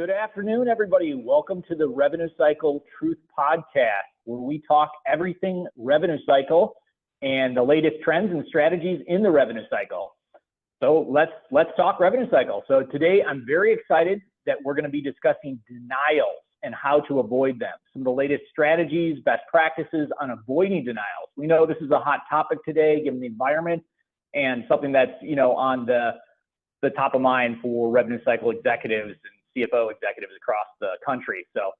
Good afternoon, everybody. Welcome to the Revenue Cycle Truth Podcast, where we talk everything revenue cycle and the latest trends and strategies in the revenue cycle. So let's talk revenue cycle. So today I'm very excited that we're going to be discussing denials and how to avoid them. Some of the latest strategies, best practices on avoiding denials. We know this is a hot topic today, given the environment, and something that's on the top of mind for revenue cycle executives and CFO executives across the country. So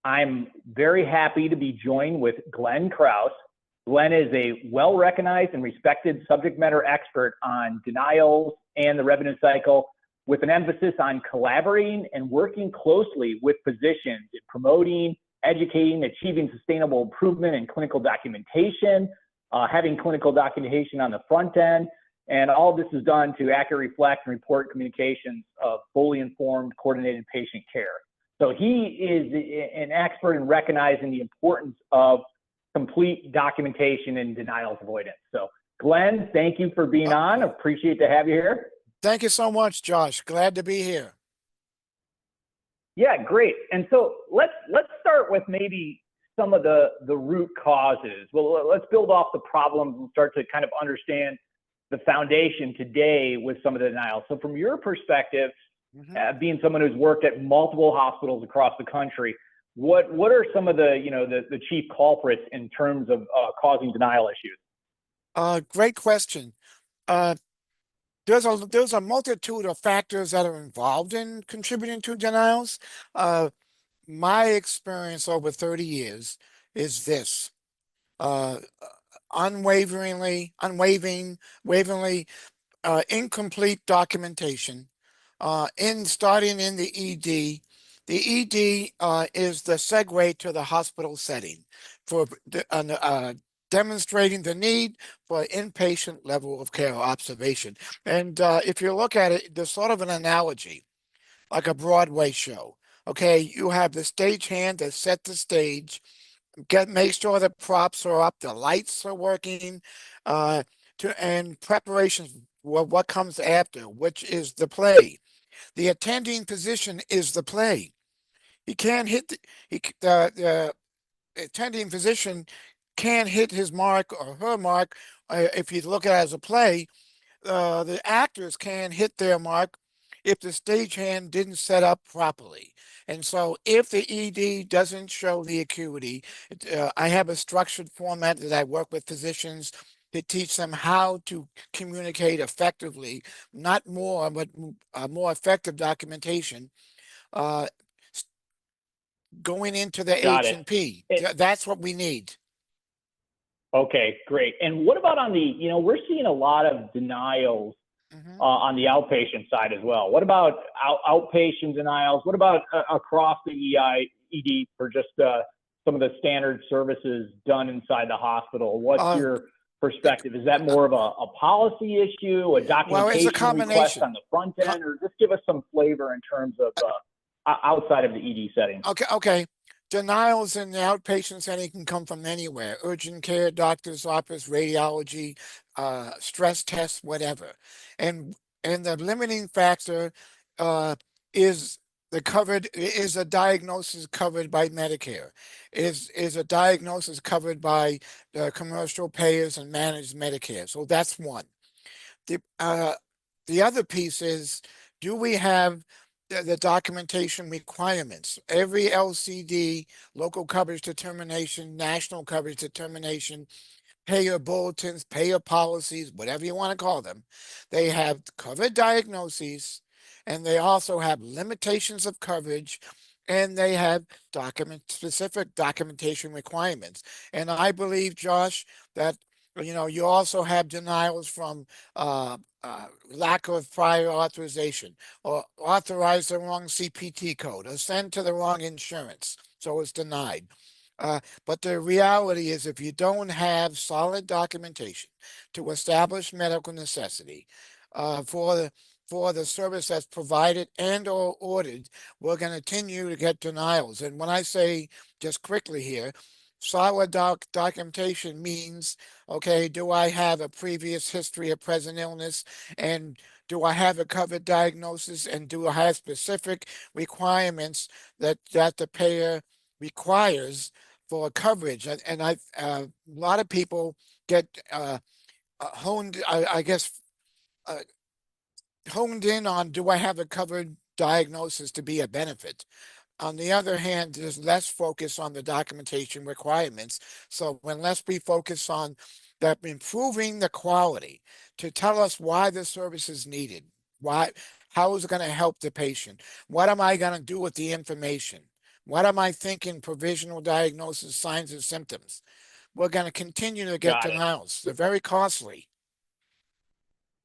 I'm very happy to be joined with Glenn Krauss. Glenn is a well-recognized and respected subject matter expert on denials and the revenue cycle, with an emphasis on collaborating and working closely with physicians in promoting, educating, achieving sustainable improvement in clinical documentation, having clinical documentation on the front end. And all this is done to accurately reflect and report communications of fully informed, coordinated patient care. So he is an expert in recognizing the importance of complete documentation and denials avoidance. So Glenn, thank you for being on. Appreciate to have you here. Thank you so much, Josh. Glad to be here. Yeah, great. And so let's start with maybe some of the root causes. Well, let's build off the problems and start to kind of understand the foundation today with some of the denials. So from your perspective, being someone who's worked at multiple hospitals across the country, what are some of the chief culprits in terms of causing denial issues? Great question. There's a multitude of factors that are involved in contributing to denials. My experience over 30 years is this. Unwaveringly incomplete documentation starting in the ED. The ED is the segue to the hospital setting for demonstrating the need for inpatient level of care observation. And if you look at it, there's sort of an analogy, like a Broadway show. Okay, you have the stagehand that set the stage, make sure the props are up, the lights are working, and preparations for what comes after, which is the play. The attending physician is the play. He can't hit the attending physician can't hit his mark or her mark. If you look at it as a play, the actors can't hit their mark if the stagehand didn't set up properly. And so if the ED doesn't show the acuity, I have a structured format that I work with physicians to teach them how to communicate effectively, not more, but more effective documentation going into the H&P. That's what we need. Okay, great. And what about on the, we're seeing a lot of denials on the outpatient side as well. What about outpatient denials? What about across the ED for just some of the standard services done inside the hospital? What's your perspective? Is that more of a policy issue, a documentation request on the front end, or just give us some flavor in terms of outside of the ED setting? Okay. Denials in the outpatient setting can come from anywhere: urgent care, doctor's office, radiology, stress tests, whatever. And the limiting factor is a diagnosis covered by Medicare, is a diagnosis covered by commercial payers and managed Medicare. So that's one. The other piece is, do we have the documentation requirements? Every LCD, local coverage determination, national coverage determination, payer bulletins, payer policies, whatever you want to call them, they have covered diagnoses, and they also have limitations of coverage, and they have specific documentation requirements. And I believe, Josh, that you also have denials from lack of prior authorization, or authorize the wrong CPT code, or send to the wrong insurance, so it's denied. But the reality is, if you don't have solid documentation to establish medical necessity for the service that's provided and or ordered, we're going to continue to get denials. And when I say, just quickly here, solid documentation means, okay, do I have a previous history of present illness, and do I have a covered diagnosis, and do I have specific requirements that the payer requires for coverage? And a lot of people get honed, I guess, uh, honed in on, do I have a covered diagnosis to be a benefit? On the other hand, there's less focus on the documentation requirements. So unless we focus on that, improving the quality to tell us why the service is needed, why, how is it going to help the patient? What am I going to do with the information? What am I thinking? Provisional diagnosis, signs and symptoms. We're going to continue to get Got it. denials. They're very costly.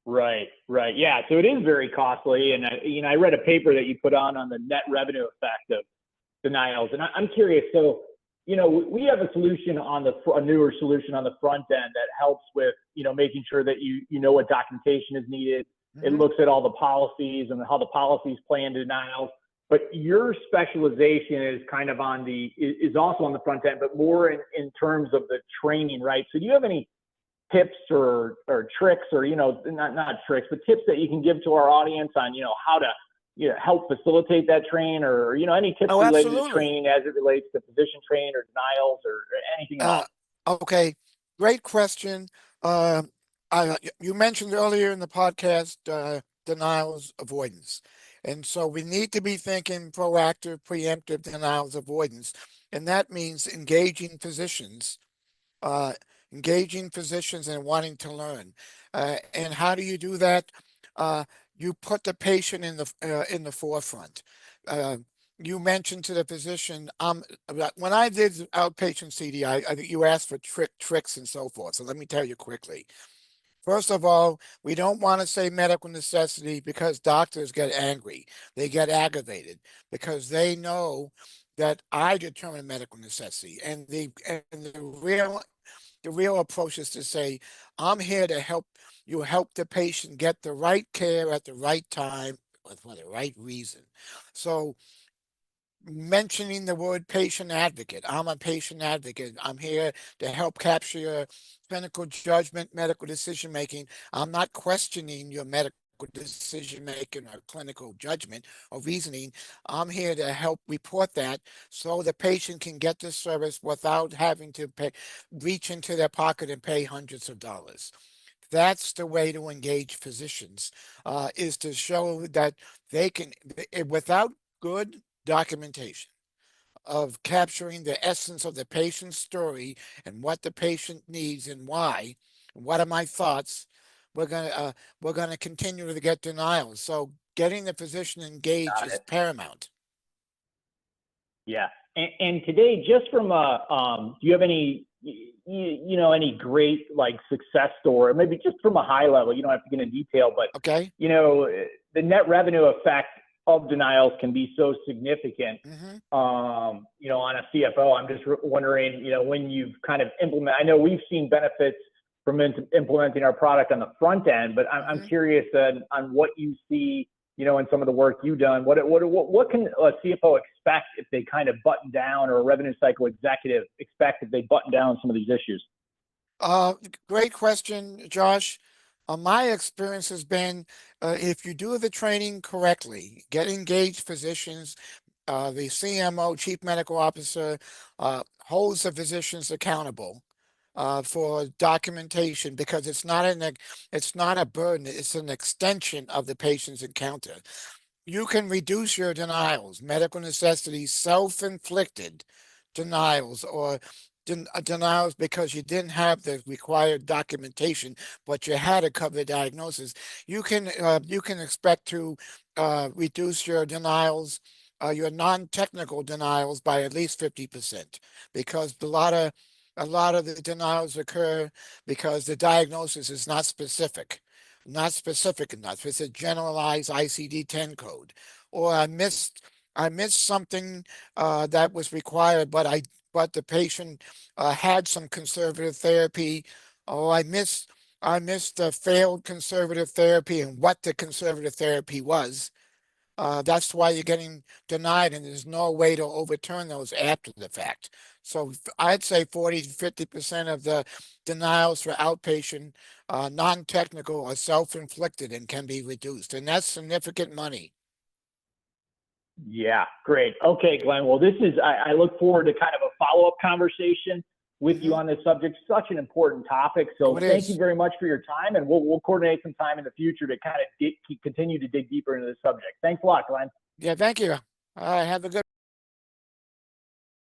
Right, right. Yeah, so it is very costly. And I read a paper that you put on the net revenue effect of denials. And I'm curious. So, we have a solution a newer solution on the front end that helps with, making sure that you know what documentation is needed. It looks at all the policies and how the policies play into denials. But your specialization is kind of is also on the front end, but more in terms of the training, right? So do you have any tips or tricks, or not tricks, but tips that you can give to our audience on how to help facilitate that train, or any tips Oh, related to absolutely. training as it relates to physician training or denials or anything at all? Okay, great question. Uh, you mentioned earlier in the podcast denials avoidance. And so we need to be thinking proactive, preemptive denials avoidance. And that means uh, engaging physicians and wanting to learn. And how do you do that? Uh, you put the patient in the forefront. Uh, you mentioned to the physician, when I did outpatient CDI, I think you asked for tricks and so forth. So let me tell you quickly. First of all, we don't want to say medical necessity because doctors get angry. They get aggravated because they know that I determine medical necessity. And the real approach is to say, I'm here to help help the patient get the right care at the right time for the right reason. So mentioning the word patient advocate. I'm a patient advocate. I'm here to help capture your clinical judgment, medical decision making. I'm not questioning your medical decision making or clinical judgment or reasoning. I'm here to help report that so the patient can get the service without having to reach into their pocket and pay hundreds of dollars. That's the way to engage physicians, is to show that they can, without good documentation of capturing the essence of the patient's story and what the patient needs and why, and what are my thoughts, we're gonna continue to get denials. So getting the physician engaged Got is it. paramount. Yeah. And today, just from do you have any, any great like success story, maybe just from a high level, you don't have to get into detail, but, Okay. The net revenue effect of denials can be so significant, Mm-hmm. on a CFO. I'm just wondering, when you've kind of I know we've seen benefits from implementing our product on the front end, but I'm Mm-hmm. curious on what you see, in some of the work you've done. What can a CFO expect if they kind of button down, or a revenue cycle executive expect if they button down some of these issues? Uh, Great question, Josh. My experience has been, if you do the training correctly, get engaged physicians, the CMO, Chief Medical Officer, holds the physicians accountable for documentation, because it's not a burden, it's an extension of the patient's encounter. You can reduce your denials, medical necessity, self-inflicted denials, or denials because you didn't have the required documentation, but you had a covered diagnosis. You can expect to reduce your denials, your non-technical denials, by at least 50%, because a lot of the denials occur because the diagnosis is not specific enough. It's a generalized ICD-10 code, or I missed something that was required, but the patient had some conservative therapy, or I missed the failed conservative therapy and what the conservative therapy was. That's why you're getting denied, and there's no way to overturn those after the fact. So I'd say 40 to 50% of the denials for outpatient, non-technical, are self-inflicted and can be reduced, and that's significant money. Yeah, great. Okay, Glenn. Well, I look forward to kind of a follow-up conversation with you on this subject. Such an important topic. So thank you very much for your time, and we'll coordinate some time in the future to kind of continue to dig deeper into the subject. Thanks a lot, Glenn. Yeah, thank you. Have a good